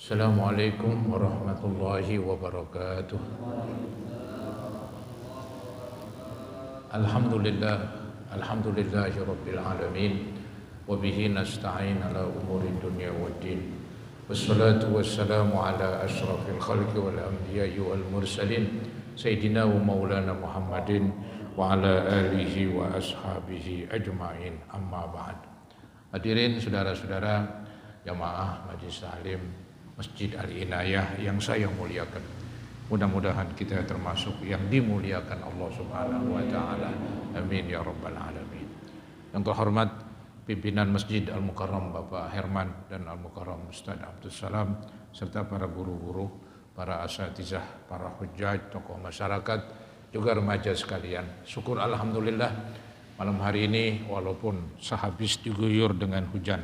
Assalamualaikum warahmatullahi wabarakatuh. Alhamdulillah, alhamdulillahi rabbil alamin. Wa bihi nasta'in ala umuri dunya waddin. Wassalatu wassalamu ala asyrafil khalqi wal anbiya'i wal mursalin Sayyidina wa maulana Muhammadin wa ala alihi wa ashabihi ajma'in, amma ba'd. Hadirin saudara-saudara jamaah Majelis Taklim Masjid Al-Inayah yang saya muliakan. Mudah-mudahan kita termasuk yang dimuliakan Allah Subhanahu wa taala. Amin ya rabbal alamin. Yang terhormat pimpinan Masjid Al-Mukarram Bapak Herman dan Al-Mukarram Ustaz Abdul Salam serta para guru-guru, para asatizah, para hujjaj, tokoh masyarakat, juga remaja sekalian. Syukur alhamdulillah malam hari ini walaupun sehabis diguyur dengan hujan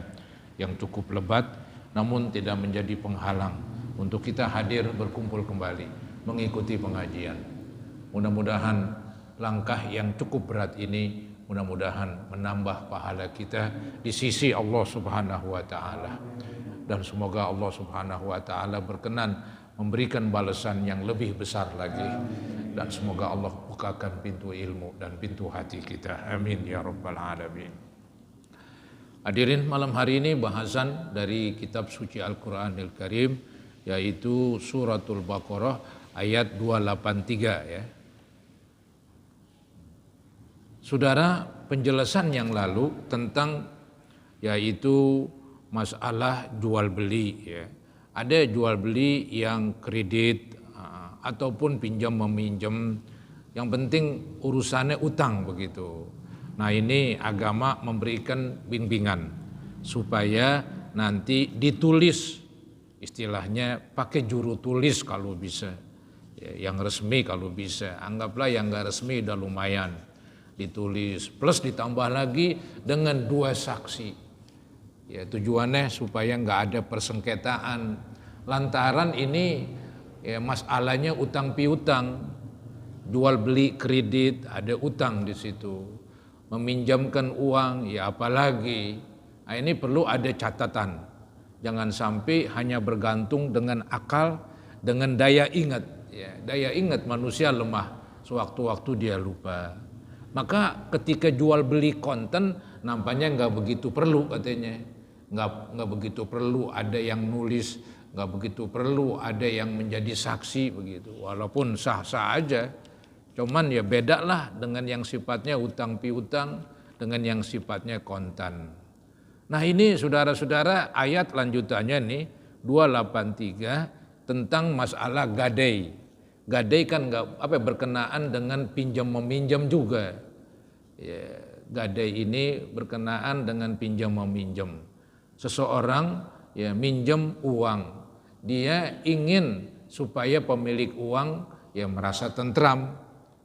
yang cukup lebat, namun tidak menjadi penghalang untuk kita hadir berkumpul kembali mengikuti pengajian. Mudah-mudahan langkah yang cukup berat ini mudah-mudahan menambah pahala kita di sisi Allah Subhanahu wa taala. Dan semoga Allah Subhanahu wa taala berkenan memberikan balasan yang lebih besar lagi, dan semoga Allah bukakan pintu ilmu dan pintu hati kita. Amin ya rabbal alamin. Hadirin, malam hari ini bahasan dari kitab suci Al-Quranil Karim, yaitu suratul Baqarah ayat 283 ya. Saudara, penjelasan yang lalu tentang yaitu masalah jual beli ya. Ada jual beli yang kredit ataupun pinjam meminjam, yang penting urusannya utang begitu. Nah, ini agama memberikan bimbingan supaya nanti ditulis, istilahnya pakai juru tulis kalau bisa, ya, yang resmi kalau bisa. Anggaplah yang nggak resmi udah lumayan, ditulis plus ditambah lagi dengan 2 saksi. Ya, tujuannya supaya nggak ada persengketaan. Lantaran ini ya, masalahnya utang piutang, jual beli kredit, ada utang di situ. Meminjamkan uang, ya apalagi. Nah, ini perlu ada catatan. Jangan sampai hanya bergantung dengan akal, dengan daya ingat. Ya, daya ingat manusia lemah, sewaktu-waktu dia lupa. Maka ketika jual beli konten, nampaknya nggak begitu perlu katanya. Nggak begitu perlu ada yang nulis, nggak begitu perlu ada yang menjadi saksi begitu. Walaupun sah-sah aja. Cuman ya beda lah dengan yang sifatnya utang piutang dengan yang sifatnya kontan. Nah, ini saudara-saudara ayat lanjutannya nih 283 tentang masalah gadai. Gadai kan berkenaan dengan pinjam meminjam juga. Ya, gadai ini berkenaan dengan pinjam meminjam. Seseorang ya minjam uang. Dia ingin supaya pemilik uang ya merasa tentram,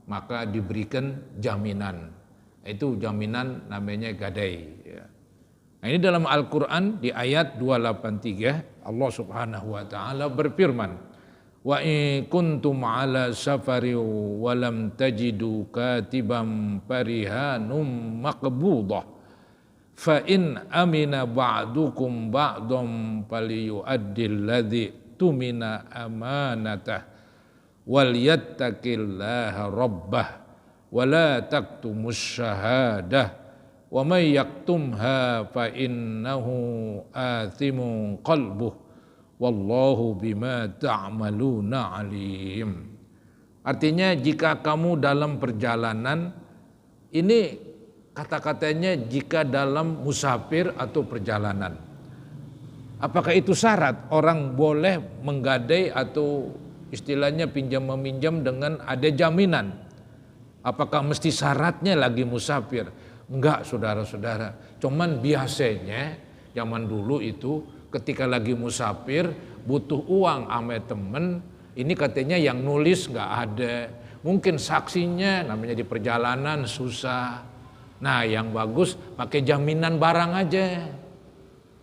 maka diberikan jaminan. Itu jaminan namanya gadai ya. Nah, ini dalam Al-Quran di ayat 283 Allah Subhanahu wa ta'ala berfirman, wa in kuntum ala safari wa lam tajidu katiban farihanum maqbudah fa in amina ba'dukum ba'dum falyu'addil ladzi tumina amanatah wal yattaqillaha rabbah wa la taktumus syahadah wa may yaktumha fa innahu athimun qalbuh wallahu bima ta'maluna alim. Artinya jika kamu dalam perjalanan, ini kata-katanya jika dalam musafir atau perjalanan. Apakah itu syarat orang boleh menggadai atau istilahnya pinjam meminjam dengan ada jaminan? Apakah mesti syaratnya lagi musafir? Enggak, saudara-saudara. Cuman biasanya zaman dulu itu ketika lagi musafir butuh uang ame temen, ini katanya yang nulis enggak ada. Mungkin saksinya namanya di perjalanan susah. Nah, yang bagus pakai jaminan barang aja.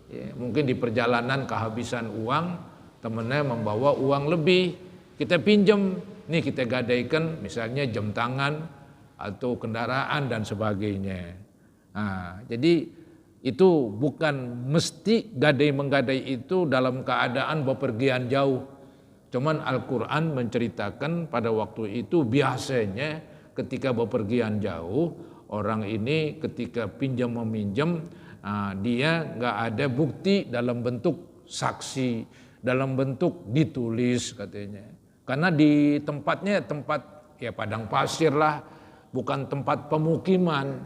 Ya, mungkin di perjalanan kehabisan uang, temennya membawa uang lebih. Kita pinjam, nih kita gadaikan misalnya jam tangan atau kendaraan dan sebagainya. Nah, jadi Itu bukan mesti gadai-menggadai itu dalam keadaan bepergian jauh. Cuman Al-Quran menceritakan pada waktu itu biasanya ketika bepergian jauh, orang ini ketika pinjam meminjam, dia nggak ada bukti dalam bentuk saksi, dalam bentuk ditulis katanya. Karena di tempatnya tempat ya padang pasir lah, bukan tempat pemukiman.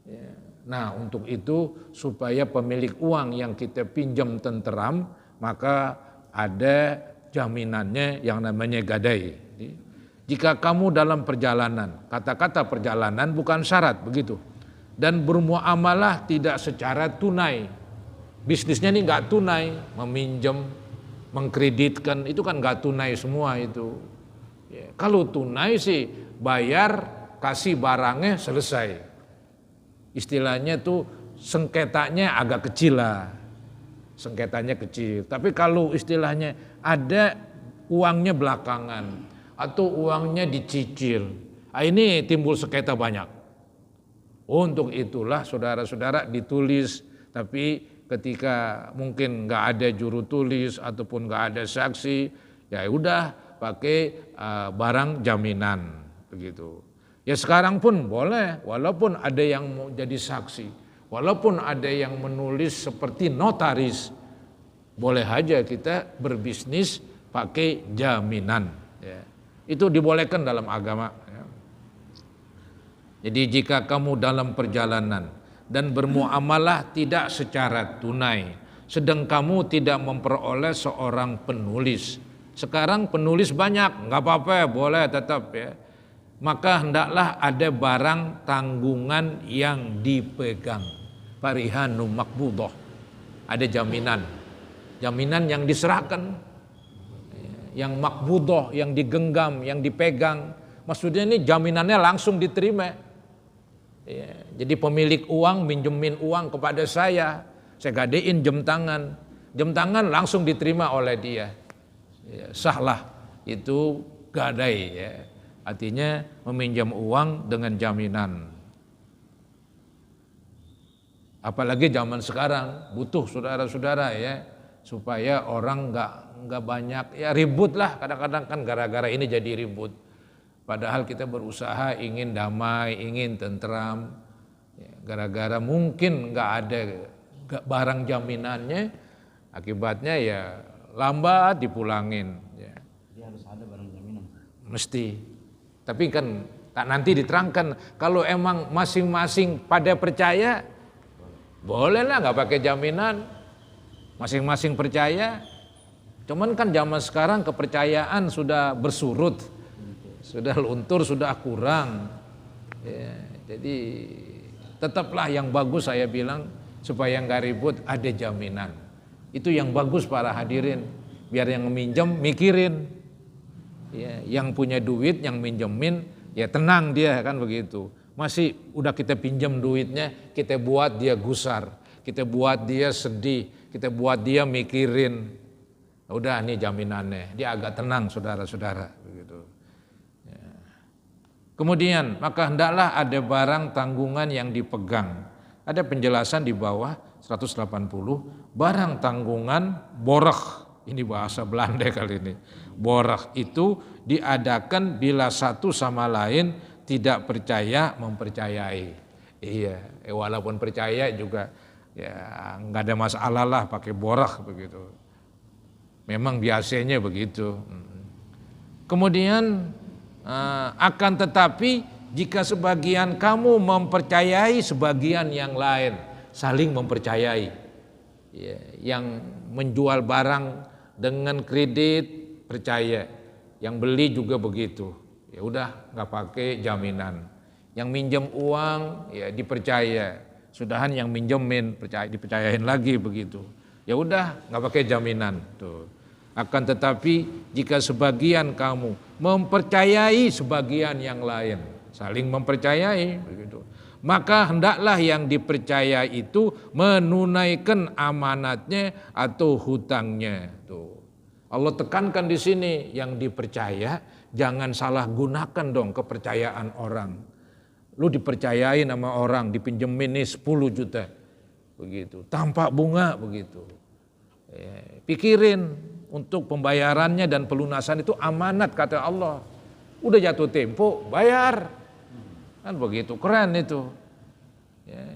Ya. Nah untuk itu supaya pemilik uang yang kita pinjam tenteram, maka ada jaminannya yang namanya gadai. Jika kamu dalam perjalanan, kata-kata perjalanan bukan syarat begitu. Dan bermuamalah tidak secara tunai. Bisnisnya ini nggak tunai, meminjam, mengkreditkan, itu kan nggak tunai semua itu. Ya, kalau tunai sih bayar, kasih barangnya selesai. Istilahnya tuh sengketanya agak kecil lah, sengketanya kecil. Tapi kalau istilahnya ada uangnya belakangan atau uangnya dicicil, ini timbul sengketa banyak. Untuk itulah saudara-saudara ditulis, tapi ketika mungkin nggak ada juru tulis ataupun nggak ada saksi, ya udah pakai barang jaminan begitu. Ya sekarang pun boleh, walaupun ada yang mau jadi saksi, walaupun ada yang menulis seperti notaris, boleh aja kita berbisnis pakai jaminan. Ya. Itu dibolehkan dalam agama. Ya. Jadi jika kamu dalam perjalanan dan bermuamalah tidak secara tunai, sedang kamu tidak memperoleh seorang penulis. Sekarang penulis banyak, nggak apa-apa, boleh tetap ya. Maka hendaklah ada barang tanggungan yang dipegang. Farihanu makbudoh. Ada jaminan. Jaminan yang diserahkan. Yang makbudoh, yang digenggam, yang dipegang. Maksudnya ini jaminannya langsung diterima. Ya, jadi pemilik uang minjemin uang kepada saya gadein jam tangan. Jam tangan langsung diterima oleh dia. Ya, sahlah itu gadai ya. Artinya meminjam uang dengan jaminan. Apalagi zaman sekarang butuh saudara-saudara ya, supaya orang nggak banyak ya ribut lah, kadang-kadang kan gara-gara ini jadi ribut. Padahal kita berusaha ingin damai, ingin tentram. Ya, gara-gara mungkin nggak ada barang jaminannya, akibatnya ya lambat dipulangin. Ya. Jadi harus ada barang jaminan. Mesti. Tapi kan nanti diterangkan kalau emang masing-masing pada percaya, bolehlah nggak pakai jaminan, masing-masing percaya. Cuman kan zaman sekarang kepercayaan sudah bersurut, sudah luntur, sudah kurang. Ya, jadi tetaplah yang bagus saya bilang supaya nggak ribut ada jaminan. Itu yang bagus para hadirin, biar yang meminjam mikirin. Ya, yang punya duit, yang minjemin, ya tenang dia kan begitu. Masih udah kita pinjam duitnya, kita buat dia gusar, kita buat dia sedih, kita buat dia mikirin. Udah nih jaminannya, dia agak tenang saudara-saudara begitu. Ya. Kemudian maka hendaklah ada barang tanggungan yang dipegang. Ada penjelasan di bawah 180, barang tanggungan borah. Ini bahasa Belanda kali ini. Borah itu diadakan bila satu sama lain tidak percaya mempercayai. Iya, walaupun percaya juga ya nggak ada masalah lah pakai borah begitu. Memang biasanya begitu. Kemudian akan tetapi jika sebagian kamu mempercayai sebagian yang lain, saling mempercayai. Ya, yang menjual barang dengan kredit percaya, yang beli juga begitu. Ya udah nggak pakai jaminan. Yang minjem uang ya dipercaya. Sudahan yang minjemin dipercayain lagi begitu. Ya udah nggak pakai jaminan. Tuh. Akan tetapi jika sebagian kamu mempercayai sebagian yang lain, saling mempercayai begitu. Maka hendaklah yang dipercaya itu menunaikan amanatnya atau hutangnya. Tuh. Allah tekankan di sini yang dipercaya jangan salah gunakan dong kepercayaan orang. Lu dipercayain sama orang dipinjemin nih 10 juta. begitu, tanpa bunga begitu. Pikirin untuk pembayarannya dan pelunasan itu amanat kata Allah. Udah jatuh tempo, bayar. Kan begitu, keren itu.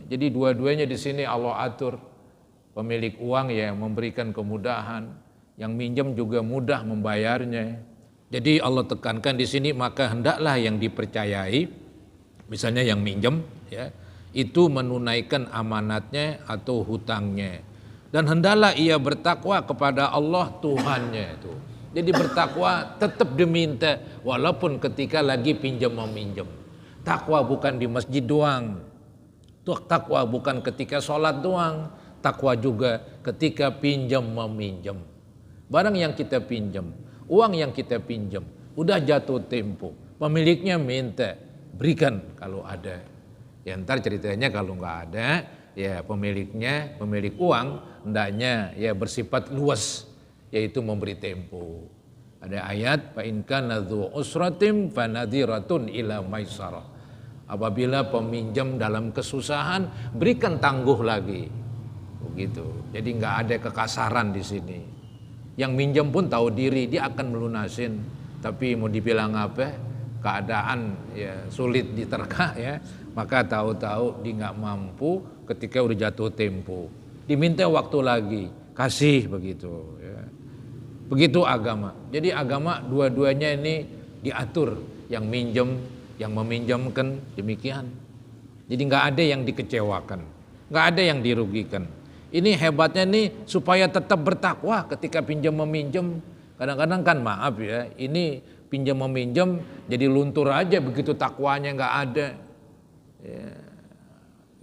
Jadi dua-duanya di sini Allah atur. Pemilik uang ya memberikan kemudahan, yang minjem juga mudah membayarnya. Jadi Allah tekankan di sini, maka hendaklah yang dipercayai, misalnya yang minjem, ya, itu menunaikan amanatnya atau hutangnya. Dan hendaklah ia bertakwa kepada Allah Tuhannya itu. Jadi bertakwa tetap diminta walaupun ketika lagi pinjam meminjam. Takwa bukan di masjid doang. Takwa bukan ketika sholat doang. Takwa juga ketika pinjam meminjam. Barang yang kita pinjam, uang yang kita pinjam, udah jatuh tempo, pemiliknya minta, berikan kalau ada. Ya ntar ceritanya kalau nggak ada, ya pemilik uang hendaknya ya bersifat luas, yaitu memberi tempo. Ada ayat, fa in kana dzu usratin fa nadhiratun ila maisarah. Apabila peminjam dalam kesusahan, berikan tangguh lagi. Begitu. Jadi nggak ada kekasaran di sini. Yang minjem pun tahu diri, dia akan melunasin. Tapi mau dibilang apa? Keadaan ya sulit diterka ya. Maka tahu-tahu dia nggak mampu ketika udah jatuh tempo. Diminta waktu lagi, kasih begitu. Ya. Begitu agama. Jadi agama dua-duanya ini diatur. Yang minjem, yang meminjamkan demikian. Jadi nggak ada yang dikecewakan, nggak ada yang dirugikan. Ini hebatnya nih supaya tetap bertakwa ketika pinjam meminjam. Kadang-kadang kan maaf ya, ini pinjam meminjam jadi luntur aja begitu takwanya nggak ada. Ya.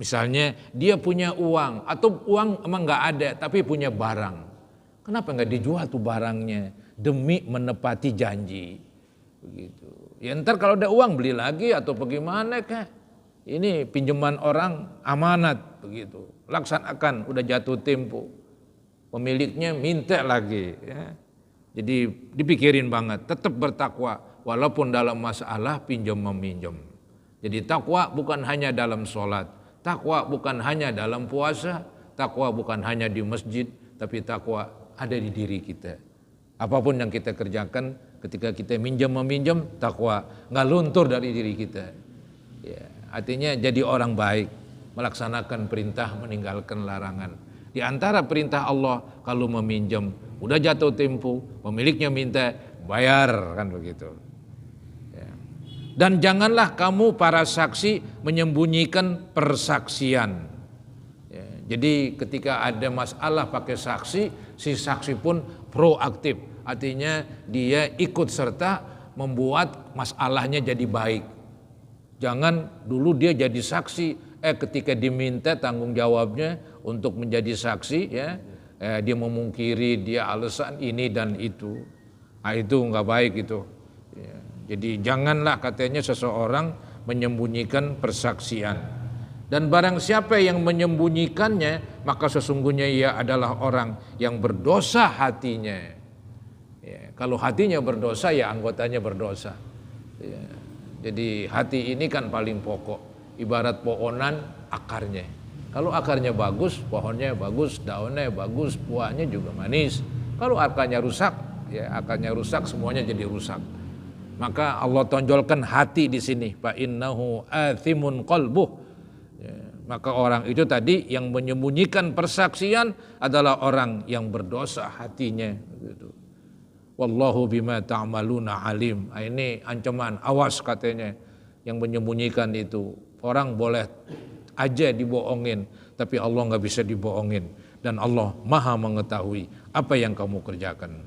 Misalnya dia punya uang atau uang emang nggak ada tapi punya barang. Kenapa nggak dijual tuh barangnya demi menepati janji? Begitu. Ya ntar kalau ada uang beli lagi atau bagaimana kah? Ini pinjaman orang amanat begitu. Laksanakan, udah jatuh tempo. Pemiliknya minta lagi. Ya. Jadi dipikirin banget, tetap bertakwa walaupun dalam masalah pinjam meminjam. Jadi takwa bukan hanya dalam sholat, takwa bukan hanya dalam puasa, takwa bukan hanya di masjid, tapi takwa ada di diri kita. Apapun yang kita kerjakan ketika kita minjam meminjam, takwa nggak luntur dari diri kita. Ya. Artinya jadi orang baik, melaksanakan perintah, meninggalkan larangan. Di antara perintah Allah kalau meminjam, udah jatuh tempo, pemiliknya minta, bayar kan begitu. Ya. Dan janganlah kamu para saksi menyembunyikan persaksian. Ya. Jadi ketika ada masalah pakai saksi, si saksi pun proaktif. Artinya dia ikut serta membuat masalahnya jadi baik. Jangan dulu dia jadi saksi, ketika diminta tanggung jawabnya untuk menjadi saksi, ya, dia memungkiri, dia alasan ini dan itu. Nah, itu nggak baik itu. Ya, jadi janganlah katanya seseorang menyembunyikan persaksian. Dan barang siapa yang menyembunyikannya, maka sesungguhnya ia adalah orang yang berdosa hatinya. Ya, kalau hatinya berdosa, ya anggotanya berdosa. Ya. Jadi hati ini kan paling pokok, ibarat pohonan akarnya. Kalau akarnya bagus, pohonnya bagus, daunnya bagus, buahnya juga manis. Kalau akarnya rusak, ya akarnya rusak, semuanya jadi rusak. Maka Allah tonjolkan hati di sini, fa innahu athimun qalbuh. Ya, maka orang itu tadi yang menyembunyikan persaksian adalah orang yang berdosa hatinya. Gitu. Wallahu bima ta'maluna alim. Ini ancaman, awas katanya yang menyembunyikan itu. Orang boleh aja dibohongin, tapi Allah nggak bisa dibohongin. Dan Allah maha mengetahui apa yang kamu kerjakan.